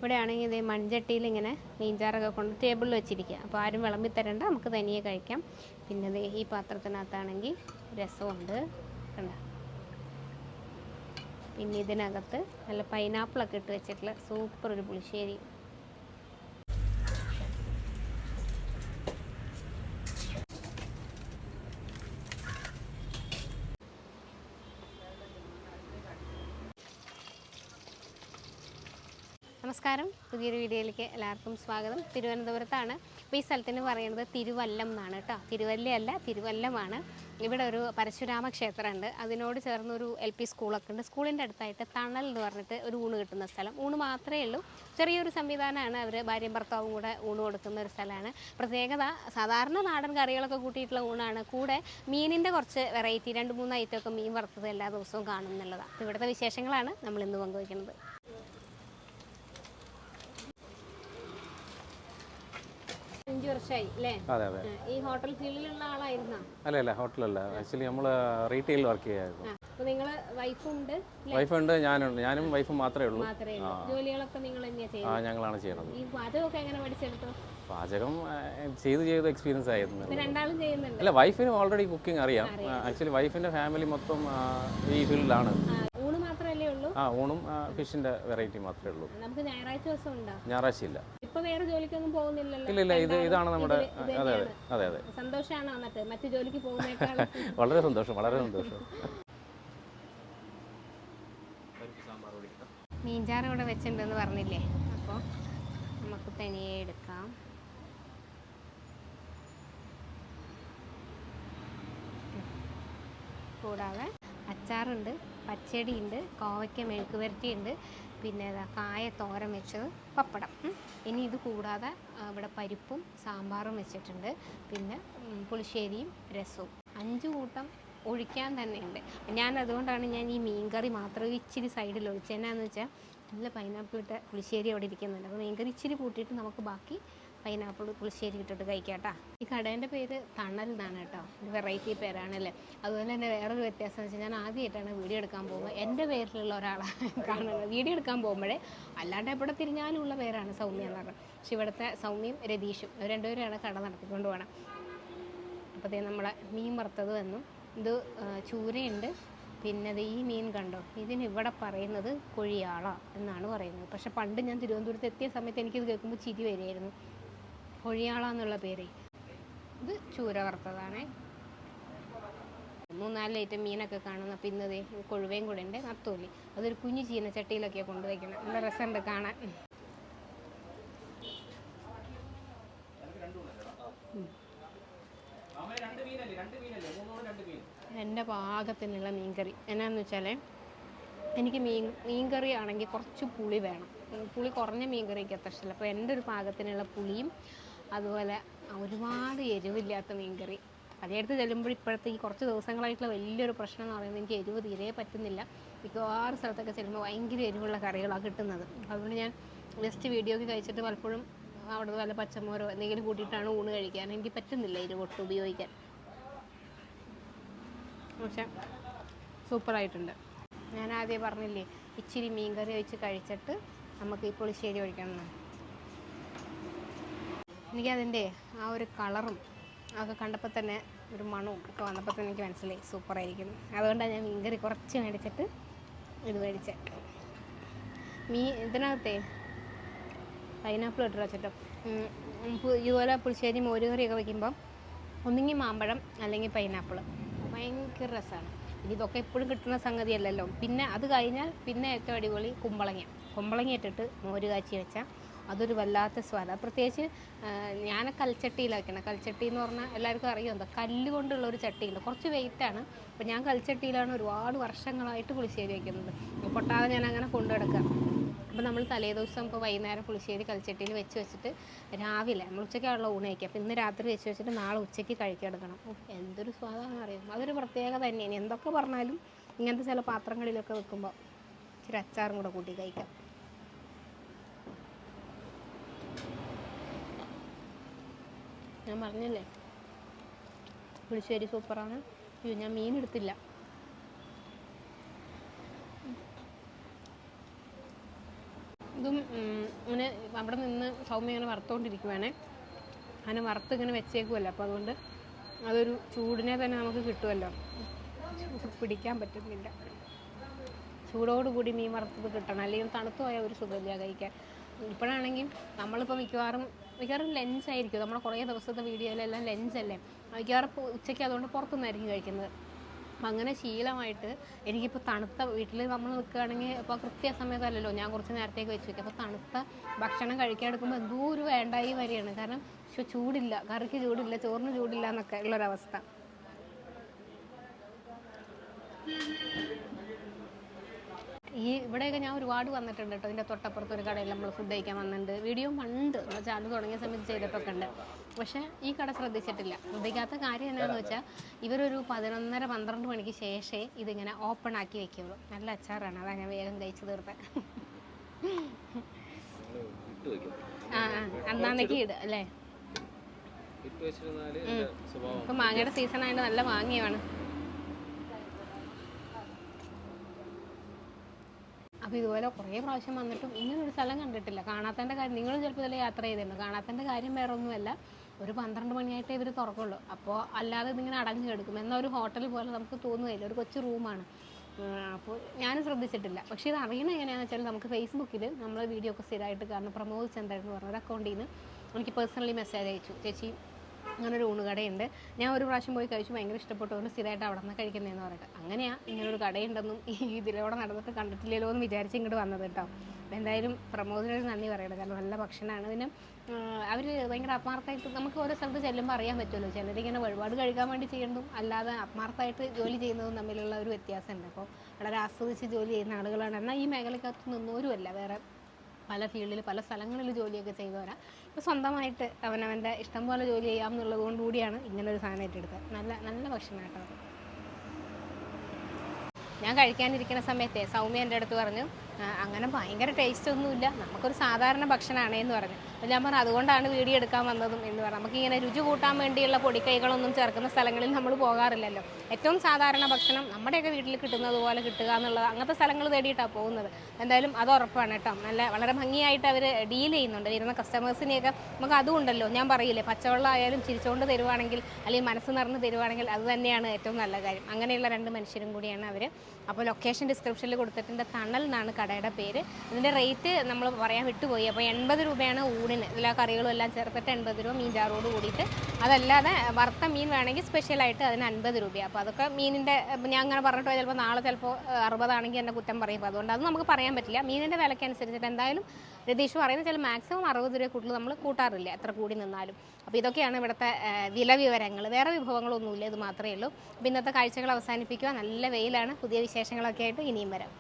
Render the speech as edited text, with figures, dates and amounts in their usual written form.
ഇവിടെയാണെങ്കിൽ ഇതേ മൺചട്ടിയിൽ ഇങ്ങനെ മീൻചാറൊക്കെ കൊണ്ട് ടേബിളിൽ വെച്ചിരിക്കുക. അപ്പോൾ ആരും വിളമ്പി തരണ്ട, നമുക്ക് തനിയെ കഴിക്കാം. പിന്നെ ദേ ഈ പാത്രത്തിനകത്താണെങ്കിൽ രസമുണ്ട്, കണ്ട. പിന്നെ ഇതിനകത്ത് നല്ല പൈനാപ്പിളൊക്കെ ഇട്ട് വെച്ചിട്ടുള്ള സൂപ്പർ ഒരു പുളിശ്ശേരി. നമസ്കാരം, പുതിയൊരു വീഡിയോയിലേക്ക് എല്ലാവർക്കും സ്വാഗതം. തിരുവനന്തപുരത്താണ്. അപ്പോൾ ഈ സ്ഥലത്തിന് പറയുന്നത് തിരുവല്ലം എന്നാണ് കേട്ടോ. തിരുവല്ലയല്ല, തിരുവല്ലമാണ്. ഇവിടെ ഒരു പരശുരാമ ക്ഷേത്രമുണ്ട്. അതിനോട് ചേർന്നൊരു LP സ്കൂളൊക്കെ ഉണ്ട്. സ്കൂളിൻ്റെ അടുത്തായിട്ട് തണൽ എന്ന് പറഞ്ഞിട്ട് ഒരു ഊണ് കിട്ടുന്ന സ്ഥലം. ഊണ് മാത്രമേ ഉള്ളൂ, ചെറിയൊരു സംവിധാനമാണ്. അവർ ഭാര്യയും ഭർത്താവും കൂടെ ഊണ് കൊടുക്കുന്ന ഒരു സ്ഥലമാണ്. പ്രത്യേകത, സാധാരണ നാടൻ കറികളൊക്കെ കൂട്ടിയിട്ടുള്ള ഊണാണ്. കൂടെ മീനിൻ്റെ കുറച്ച് വെറൈറ്റി 2-3 ഐറ്റമൊക്കെ മീൻ വറുത്തത് എല്ലാ ദിവസവും കാണും എന്നുള്ളതാണ്. അപ്പോൾ ഇവിടുത്തെ വിശേഷങ്ങളാണ് നമ്മൾ ഇന്ന് പങ്കുവയ്ക്കുന്നത്. 5 വർഷമായി അല്ലേ? അതെ അതെ. ഈ ഹോട്ടൽ ഫീൽഡിലുള്ള ആളായിരുന്നോ? അല്ല, ഹോട്ടലല്ല. ആക്ച്വലി നമ്മൾ റീറ്റെയിൽ വർക്ക് ചെയ്യായിരുന്നു. അപ്പോൾ നിങ്ങൾ വൈഫുണ്ട്? വൈഫുണ്ട്, ഞാനും വൈഫും മാത്രമേ ഉള്ളൂ. ജോലികളൊക്കെ നിങ്ങൾ തന്നെയാണ് ചെയ്യുന്നത്? ഞങ്ങളാണ് ചെയ്യുന്നത്. ഈ പാചകമൊക്കെ എങ്ങനെ പഠിച്ചെടുത്തു? പാചകം ചെയ്ത് എക്സ്പീരിയൻസ് ആയിരുന്നു. രണ്ടാളും ചെയ്യുന്നുണ്ട്? അല്ല, വൈഫിനും ഓൾറെഡി കുക്കിംഗ് അറിയാം. ആക്ച്വലി വൈഫിൻ്റെ ഫാമിലി മൊത്തം ഈ ഫീൽഡിലാണ്. ഊണ് മാത്രമല്ലേ ഉള്ളൂ? ഊണും ഫിഷിൻ്റെ വെറൈറ്റി മാത്രമേ ഉള്ളൂ. നമുക്ക് ഞായറാഴ്ച ദിവസം ഉണ്ടോ? ഞായറാഴ്ച ഇല്ല. ഇപ്പൊ വേറെ ജോലിക്കൊന്നും പോകുന്നില്ലല്ലോ? ഇല്ല, ഇതാണ് നമ്മുടെ. അതെ. സന്തോഷമാണോ മറ്റു ജോലിക്ക് പോകുന്നേക്കാൾ? വളരെ സന്തോഷം. മീൻചാറ് ഇവിടെ വെച്ചിട്ടുണ്ടെന്ന് പറഞ്ഞില്ലേ, അപ്പോൾ നമുക്ക് തനിയെ എടുക്കാം. കൂടാതെ അച്ചാറുണ്ട്, പച്ചടിയുണ്ട്, കോവയ്ക്ക മെഴുക്ക് പുരട്ടിയുണ്ട്, പിന്നെ കായ തോരൻ വെച്ചത്, പപ്പടം. ഇനി ഇത് കൂടാതെ ഇവിടെ പരിപ്പും സാമ്പാറും വെച്ചിട്ടുണ്ട്. പിന്നെ പുളിശ്ശേരിയും രസവും. 5 കൂട്ടം ഒഴിക്കാൻ തന്നെ ഉണ്ട്. അതുകൊണ്ടാണ് ഞാൻ ഈ മീൻകറി മാത്രം ഇച്ചിരി സൈഡിൽ ഒഴിച്ചത്. എന്നാന്ന് വെച്ചാൽ നല്ല പൈനാപ്പിൾ ഇട്ട പുളിശ്ശേരി അവിടെ ഇരിക്കുന്നുണ്ട്. അപ്പോൾ മീൻകറി ഇച്ചിരി കൂട്ടിയിട്ട് നമുക്ക് ബാക്കി പൈനാപ്പിൾ പുളിശ്ശേരി ഇട്ടിട്ട് കഴിക്കാം കേട്ടോ. ഈ കടേൻ്റെ പേര് തണൽ എന്നാണ് കേട്ടോ. ഒരു വെറൈറ്റി പേരാണല്ലേ. അതുപോലെ തന്നെ വേറൊരു വ്യത്യാസം എന്ന് വെച്ചാൽ, ഞാൻ ആദ്യമായിട്ടാണ് വീഡിയോ എടുക്കാൻ പോകുമ്പോൾ എൻ്റെ പേരിലുള്ള ഒരാളാണ് കാണുന്നത്. വീഡിയോ എടുക്കാൻ പോകുമ്പോഴേ, അല്ലാണ്ട് എവിടെ തിരിഞ്ഞാലുള്ള പേരാണ് സൗമ്യ എന്ന് പറഞ്ഞത്. പക്ഷെ ഇവിടുത്തെ സൗമ്യയും രതീഷും രണ്ടുപേരാണ് കട നടത്തിക്കൊണ്ട് പോകണം. അപ്പോൾ നമ്മളെ മീൻ വറുത്തത് എന്നും, ഇത് ചൂരയുണ്ട്. പിന്നെ ഈ മീൻ കണ്ടോ, ഇതിനിവിടെ പറയുന്നത് കൊഴിയാള എന്നാണ് പറയുന്നത്. പക്ഷെ പണ്ട് ഞാൻ തിരുവനന്തപുരത്ത് എത്തിയ സമയത്ത് എനിക്കിത് കേൾക്കുമ്പോൾ ചിരി വരികയായിരുന്നു. കൊഴിയാള എന്നുള്ള പേര്. ഇത് ചൂര വറുത്തതാണ്. 3-4 ഐറ്റം മീനൊക്കെ കാണുന്നു. അപ്പോൾ ഇന്നത് കൊഴുവയും കൂടെ ഉണ്ട്, നത്തോലി. അതൊരു കുഞ്ഞു ചീനച്ചട്ടിയിലൊക്കെയാണ് കൊണ്ടുവയ്ക്കണം. നല്ല രസമുണ്ട് കാണാൻ. എൻ്റെ പാകത്തിനുള്ള മീൻകറി എന്നാന്ന് വെച്ചാൽ, എനിക്ക് മീൻകറി ആണെങ്കിൽ കുറച്ച് പുളി വേണം. പുളി കുറഞ്ഞ മീൻകറിക്ക് അത്ര ഇഷ്ടമല്ല. അപ്പോൾ എൻ്റെ ഒരു പാകത്തിനുള്ള പുളിയും, അതുപോലെ ഒരുപാട് എരിവില്ലാത്ത മീൻകറി. പലയിടത്ത് ചെല്ലുമ്പോൾ ഇപ്പോഴത്തെ ഈ കുറച്ച് ദിവസങ്ങളായിട്ടുള്ള വലിയൊരു പ്രശ്നം എന്ന് പറയുന്നത്, എനിക്ക് എരിവ് തീരെ പറ്റുന്നില്ല. മിക്കവാറും സ്ഥലത്തൊക്കെ ചെല്ലുമ്പോൾ ഭയങ്കര എരിവുള്ള കറികളാണ് കിട്ടുന്നത്. അതുകൊണ്ട് ഞാൻ ജസ്റ്റ് വീഡിയോക്ക് കഴിച്ചിട്ട് പലപ്പോഴും അവിടെ വല്ല പച്ചമോരോ എന്തെങ്കിലും കൂട്ടിയിട്ടാണ് ഊണ് കഴിക്കാൻ. എനിക്ക് പറ്റുന്നില്ല എരിവ് ഒട്ടും ഉപയോഗിക്കാൻ. പക്ഷെ സൂപ്പറായിട്ടുണ്ട്. ഞാൻ ആദ്യം പറഞ്ഞില്ലേ, ഇച്ചിരി മീൻകറി ഒഴിച്ച് കഴിച്ചിട്ട് നമുക്ക് ഈ പുളിശ്ശേരി ഒഴിക്കണം. എനിക്കതിൻ്റെ ആ ഒരു കളറും അതൊക്കെ കണ്ടപ്പോൾ തന്നെ, ഒരു മണവും ഒക്കെ വന്നപ്പോൾ തന്നെ എനിക്ക് മനസ്സിലായി സൂപ്പറായിരിക്കുന്നു. അതുകൊണ്ടാണ് ഞാൻ മീൻകറി കുറച്ച് മേടിച്ചിട്ട് ഇത് മേടിച്ചത്. ഇതിനകത്തെ പൈനാപ്പിൾ ഇട്ട് വെച്ചിട്ടോ. ഇതുപോലെ പുളിശ്ശേരി മോരുകറിയൊക്കെ വയ്ക്കുമ്പം ഒന്നുകിൽ മാമ്പഴം അല്ലെങ്കിൽ പൈനാപ്പിൾ, ഭയങ്കര രസമാണ്. ഇതൊക്കെ എപ്പോഴും കിട്ടുന്ന സംഗതിയല്ലല്ലോ. പിന്നെ അത് കഴിഞ്ഞാൽ പിന്നെ ഏറ്റവും അടിപൊളി കുമ്പളങ്ങ ഇട്ടിട്ട് മോര് കാച്ചി വെച്ചാൽ അതൊരു വല്ലാത്ത സ്വാദ്. പ്രത്യേകിച്ച് ഞാൻ കൽച്ചട്ടിയിൽ വയ്ക്കണം. കൽച്ചട്ടി എന്ന് പറഞ്ഞാൽ എല്ലാവർക്കും അറിയാം, എന്താ കല്ല് കൊണ്ടുള്ളൊരു ചട്ടിയുണ്ട്, കുറച്ച് വെയിറ്റാണ്. അപ്പോൾ ഞാൻ കൽച്ചട്ടിയിലാണ് ഒരുപാട് വർഷങ്ങളായിട്ട് പുളിശ്ശേരി വയ്ക്കുന്നത്. പൊട്ടാതെ ഞാൻ അങ്ങനെ കൊണ്ടുനടക്കുക. അപ്പോൾ നമ്മൾ തലേദിവസം ഇപ്പോൾ വൈകുന്നേരം പുളിശ്ശേരി കൽച്ചട്ടിയിൽ വെച്ചിട്ട് രാവിലെ നമ്മൾ ഉച്ചയ്ക്കുള്ള ഊണ് കഴിക്കുക. അപ്പോൾ ഇന്ന് രാത്രി വെച്ചിട്ട് നാളെ ഉച്ചയ്ക്ക് കഴിക്കെടുക്കണം. എന്തൊരു സ്വാദാണെന്ന് അറിയാം. അതൊരു പ്രത്യേകത തന്നെയാണ്. എന്തൊക്കെ പറഞ്ഞാലും ഇങ്ങനത്തെ ചില പാത്രങ്ങളിലൊക്കെ വെക്കുമ്പോൾ ഇച്ചിരി അച്ചാറും കൂടെ കൂട്ടി കഴിക്കാം. ഞാൻ പറഞ്ഞില്ലേ, പുളിശ്ശേരി സൂപ്പറാണ്. ഞാൻ മീൻ എടുത്തില്ല. ഇതും ഇങ്ങനെ അവിടെ നിന്ന് സൗമ്യ ഇങ്ങനെ വറുത്തുകൊണ്ടിരിക്കുവാണേ. അങ്ങനെ വറുത്ത് ഇങ്ങനെ വെച്ചേക്കുമല്ലോ, അപ്പോൾ അതുകൊണ്ട് അതൊരു ചൂടിനെ തന്നെ നമുക്ക് കിട്ടുമല്ലോ. പിടിക്കാൻ പറ്റുന്നില്ല. ചൂടോടുകൂടി മീൻ വറുത്തത് കിട്ടണം, അല്ലെങ്കിൽ തണുത്തു പോയാൽ ഒരു സുഖമില്ല കഴിക്കാൻ. ഇപ്പോഴാണെങ്കിൽ നമ്മളിപ്പോൾ മിക്കവാറും ലെൻസായിരിക്കും. നമ്മൾ കുറേ ദിവസത്തെ വീഡിയോയിലെല്ലാം ലെൻസല്ലേ, മിക്കവാറും ഉച്ചയ്ക്ക് അതുകൊണ്ട് പുറത്തുനിന്നായിരിക്കും കഴിക്കുന്നത്. അപ്പം അങ്ങനെ ശീലമായിട്ട് എനിക്കിപ്പോൾ തണുത്ത വീട്ടിൽ നമ്മൾ നിൽക്കുകയാണെങ്കിൽ ഇപ്പോൾ കൃത്യസമയത്തല്ലല്ലോ, ഞാൻ കുറച്ച് നേരത്തേക്ക് വെച്ച് വയ്ക്കും. അപ്പോൾ തണുത്ത ഭക്ഷണം കഴിക്കാൻ എടുക്കുമ്പോൾ എന്തോ ഒരു വേണ്ടായി വരികയാണ്. കാരണം ചൂടില്ല, കറിക്ക് ചൂടില്ല, ചോറിന് ചൂടില്ല എന്നൊക്കെ ഉള്ളൊരവസ്ഥ. ഇവിടെയൊക്കെ ഞാൻ ഒരുപാട് വന്നിട്ടുണ്ട് കേട്ടോ. ഇതിൻ്റെ തൊട്ടപ്പുറത്ത് ഒരു കടയിൽ നമ്മൾ ഫുഡ് കഴിക്കാൻ വന്നിട്ടുണ്ട്. വീഡിയോ പണ്ട് ചാനൽ തുടങ്ങിയ സമയത്ത് ചെയ്തിട്ടൊക്കെ ഉണ്ട്. പക്ഷേ ഈ കട ശ്രദ്ധിക്കാത്ത കാര്യം എന്താണെന്ന് വെച്ചാൽ ഇവരൊരു 11:30-12 മണിക്ക് ശേഷമേ ഇതിങ്ങനെ ഓപ്പൺ ആക്കി വെക്കുള്ളൂ. നല്ല അച്ചാറാണ്, അതാണ് ഞാൻ വേഗം കഴിച്ചു തീർത്തത്. അന്നാന്നേക്ക് ഇടുക അല്ലേ. ഇപ്പം മാങ്ങയുടെ സീസൺ ആയതുകൊണ്ട് നല്ല മാങ്ങയാണ്. അപ്പോൾ ഇതുപോലെ കുറേ പ്രാവശ്യം വന്നിട്ടും ഇങ്ങനൊരു സ്ഥലം കണ്ടിട്ടില്ല. കാണാത്തതിൻ്റെ കാര്യം, നിങ്ങളും ചിലപ്പോൾ ഇതിൽ യാത്ര ചെയ്തിട്ടുണ്ട്, കാണാത്തതിൻ്റെ കാര്യം വേറെ ഒന്നുമല്ല, ഒരു 12 മണിയായിട്ടേ ഇവർ തുറക്കുള്ളൂ. അപ്പോൾ അല്ലാതെ ഇതിങ്ങനെ അടഞ്ഞു കിടക്കും. എന്നാൽ ഒരു ഹോട്ടൽ പോലെ നമുക്ക് തോന്നുകയില്ല, ഒരു കൊച്ചു റൂമാണ്. അപ്പോൾ ഞാനും ശ്രദ്ധിച്ചിട്ടില്ല. പക്ഷേ ഇത് അറിയണത് എങ്ങനെയാണെന്ന് വെച്ചാൽ നമുക്ക് ഫേസ്ബുക്കിൽ നമ്മൾ വീഡിയോ ഒക്കെ സ്ഥിരമായിട്ട് കാണുന്ന പ്രമോദ് ചന്ദ്രൻ എന്ന് പറഞ്ഞ ഒരു അക്കൗണ്ടിൽ നിന്ന് എനിക്ക് പേഴ്സണലി മെസ്സേജ് അയച്ചു, ചേച്ചി അങ്ങനൊരു ഊണുകടയുണ്ട്, ഞാൻ ഒരു പ്രാവശ്യം പോയി കഴിച്ചു, ഭയങ്കര ഇഷ്ടപ്പെട്ടതുകൊണ്ട് സ്ഥിരമായിട്ട് അവിടെ നിന്ന് കഴിക്കുന്നതെന്ന് പറഞ്ഞിട്ട്. അങ്ങനെയാണ് ഇങ്ങനൊരു കടയുണ്ടെന്നും ഇതിലൂടെ നടന്നിട്ട് കണ്ടിട്ടില്ലല്ലോ എന്ന് വിചാരിച്ച് ഇങ്ങോട്ട് വന്നത് കേട്ടോ. അപ്പോൾ എന്തായാലും പ്രമോദിനോട് നന്ദി പറയണം, കാരണം നല്ല ഭക്ഷണമാണ്. പിന്നെ അവർ ഭയങ്കര ആത്മാർത്ഥമായിട്ട്, നമുക്ക് ഓരോ സ്ഥലത്ത് ചെല്ലുമ്പോൾ അറിയാൻ പറ്റുമല്ലോ, ചിലരിങ്ങനെ ഒരുപാട് കഴിക്കാൻ വേണ്ടി ചെയ്യുന്നതും അല്ലാതെ ആത്മാർത്ഥമായിട്ട് ജോലി ചെയ്യുന്നതും തമ്മിലുള്ള ഒരു വ്യത്യാസമുണ്ട്. അപ്പോൾ വളരെ ആസ്വദിച്ച് ജോലി ചെയ്യുന്ന ആളുകളാണ്. എന്നാൽ ഈ മേഖലക്കകത്ത് നിന്നോരുമല്ല, വേറെ പല ഫീൽഡിൽ പല സ്ഥലങ്ങളിൽ ജോലിയൊക്കെ ചെയ്തവരാ. ഇപ്പോൾ സ്വന്തമായിട്ട് അവനവൻ്റെ ഇഷ്ടം പോലെ ജോലി ചെയ്യാം എന്നുള്ളത് കൊണ്ടുകൂടിയാണ് ഇങ്ങനൊരു സാധനം ഏറ്റെടുത്തത്. നല്ല ഭക്ഷണം കേട്ടോ. ഞാൻ കഴിക്കാനിരിക്കുന്ന സമയത്തെ സൗമ്യ എൻ്റെ അടുത്ത് പറഞ്ഞു, അങ്ങനെ ഭയങ്കര ടേസ്റ്റ് ഒന്നുമില്ല, നമുക്കൊരു സാധാരണ ഭക്ഷണമാണ് എന്ന് പറഞ്ഞു. അപ്പോൾ ഞാൻ പറഞ്ഞു അതുകൊണ്ടാണ് വീഡിയോ എടുക്കാൻ വന്നതും എന്ന് പറഞ്ഞു. നമുക്കിങ്ങനെ രുചി കൂട്ടാൻ വേണ്ടിയുള്ള പൊടിക്കൈകളൊന്നും ചേർക്കുന്ന സ്ഥലങ്ങളിൽ നമ്മൾ പോകാറില്ലല്ലോ. ഏറ്റവും സാധാരണ ഭക്ഷണം നമ്മുടെയൊക്കെ വീട്ടിൽ കിട്ടുന്നത് പോലെ കിട്ടുക എന്നുള്ളത്, അങ്ങനത്തെ സ്ഥലങ്ങൾ തേടിയിട്ടാണ് പോകുന്നത്. എന്തായാലും അത് ഉറപ്പാണ് കേട്ടോ. വളരെ ഭംഗിയായിട്ട് അവർ ഡീൽ ചെയ്യുന്നുണ്ട്. വരുന്ന കസ്റ്റമേഴ്സിനെയൊക്കെ നമുക്ക് അതും ഉണ്ടല്ലോ, ഞാൻ പറയില്ലേ, പച്ചവെള്ളം ആയാലും ചിരിച്ചുകൊണ്ട് തരുവാണെങ്കിൽ അല്ലെങ്കിൽ മനസ്സ് നിറഞ്ഞ് തരുവാണെങ്കിൽ അത് തന്നെയാണ് ഏറ്റവും നല്ല കാര്യം. അങ്ങനെയുള്ള 2 മനുഷ്യരും കൂടിയാണ് അവർ. അപ്പോൾ ലൊക്കേഷൻ ഡിസ്ക്രിപ്ഷനിൽ കൊടുത്തിട്ടുണ്ട്. തണൽ എന്നാണ് കടയുടെ പേര്. ഇതിൻ്റെ റേറ്റ് നമ്മൾ പറയാൻ വിട്ടുപോയി. അപ്പോൾ 80 രൂപയാണ് ഊണിന്, എല്ലാ കറികളും എല്ലാം ചേർത്തിട്ട് 80 രൂപ, മീൻ ചാറോട് കൂടിയിട്ട്. അതല്ലാതെ വറുത്ത മീൻ വേണമെങ്കിൽ സ്പെഷ്യലായിട്ട് അതിന് 50 രൂപയാണ്. അപ്പോൾ അതൊക്കെ മീനിൻ്റെ, ഞാൻ അങ്ങനെ പറഞ്ഞിട്ട് പോയാൽ ചിലപ്പോൾ നാളെ ചിലപ്പോൾ 60 ആണെങ്കിൽ എന്നെ കുറ്റം പറയും. അപ്പോൾ അതുകൊണ്ട് അത് നമുക്ക് പറയാൻ പറ്റില്ല. മീനിൻ്റെ വിലക്കനുസരിച്ചിട്ട് എന്തായാലും രതീഷ് പറയുന്നത് ചില മാക്സിമം 60 രൂപ കൂടുതൽ നമ്മൾ കൂട്ടാറില്ല, എത്ര കൂടി നിന്നാലും. അപ്പോൾ ഇതൊക്കെയാണ് ഇവിടുത്തെ വില വിവരങ്ങൾ. വേറെ വിഭവങ്ങളൊന്നുമില്ല, ഇത് മാത്രമേ ഉള്ളൂ. അപ്പോൾ ഇന്നത്തെ കാഴ്ചകൾ അവസാനിപ്പിക്കുക. നല്ല വെയിലാണ്. പുതിയ വിശേഷങ്ങളൊക്കെ ആയിട്ട് ഇനിയും വരാം.